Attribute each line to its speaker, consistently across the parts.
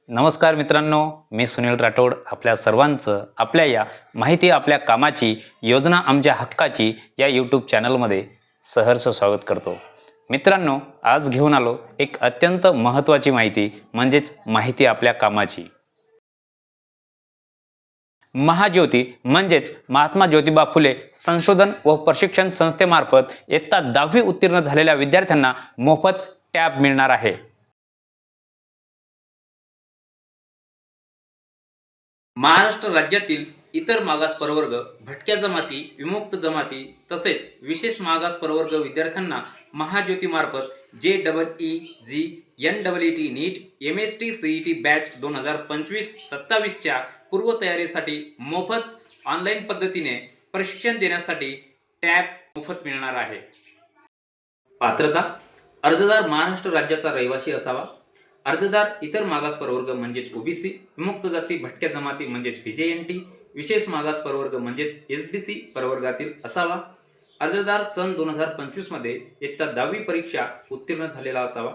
Speaker 1: नमस्कार मित्रांनो, मी सुनील राठोड आपल्या सर्वांचं आपल्या या माहिती आपल्या कामाची योजना आमच्या हक्काची या यूट्यूब चॅनलमध्ये सहर्ष स्वागत करतो। मित्रांनो, आज घेऊन आलो एक अत्यंत महत्त्वाची माहिती म्हणजेच माहिती आपल्या कामाची। महाज्योती म्हणजेच महात्मा ज्योतिबा फुले संशोधन व प्रशिक्षण संस्थेमार्फत इयत्ता 10वी उत्तीर्ण झालेल्या विद्यार्थ्यांना मोफत टॅब मिळणार आहे। महाराष्ट्र राज्यातील इतर मागास प्रवर्ग, भटक्या जमाती, विमुक्त जमाती तसेच विशेष मागास प्रवर्ग विद्यार्थ्यांना महाज्योतीमार्फत JEE, NEET, नीट, MST, CET बॅच 2025-27 च्या पूर्वतयारीसाठी मोफत ऑनलाईन पद्धतीने प्रशिक्षण देण्यासाठी टॅब मोफत मिळणार आहे। पात्रता: अर्जदार महाराष्ट्र राज्याचा रहिवासी असावा। अर्जदार इतर मागास प्रवर्ग म्हणजेच OBC, विमुक्त जाती भटक्या जमाती म्हणजेच VJNT, विशेष मागास प्रवर्ग म्हणजेच SBC प्रवर्गातील असावा। अर्जदार सन 2025 मध्ये इयत्ता 10वी परीक्षा उत्तीर्ण झालेला असावा।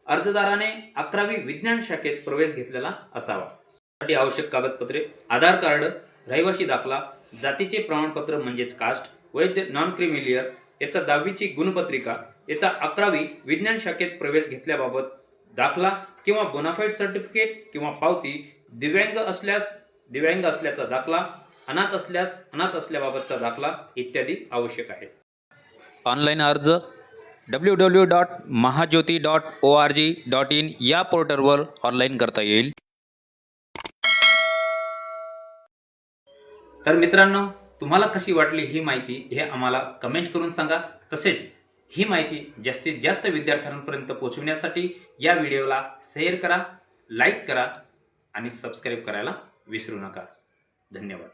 Speaker 1: अर्जदाराने 11वी विज्ञान शाखेत प्रवेश घेतलेला असावा। साठी आवश्यक कागदपत्रे: आधार कार्ड, रहिवासी दाखला, जातीचे प्रमाणपत्र म्हणजेच कास्ट, वैध नॉन क्रिमिलियर, इयत्ता 10वीची गुणपत्रिका, इयत्ता 11वी विज्ञान शाखेत प्रवेश घेतल्याबाबत दाखला किंवा बोनाफाईड सर्टिफिकेट किंवा पावती, दिव्यांग असल्याचा दाखला, अनाथ असल्याबाबतचा दाखला इत्यादी आवश्यक आहे। ऑनलाईन अर्ज www.mahajyoti.org.in या पोर्टलवर ऑनलाईन करता येईल। तर मित्रांनो, तुम्हाला कशी वाटली ही माहिती हे आम्हाला कमेंट करून सांगा। तसेच ही माहिती जास्तीत जास्त विद्यार्थ्यांपर्यंत पोहोचवण्यासाठी या व्हिडिओला शेअर करा, लाईक करा आणि सबस्क्राईब करायला विसरू नका। धन्यवाद।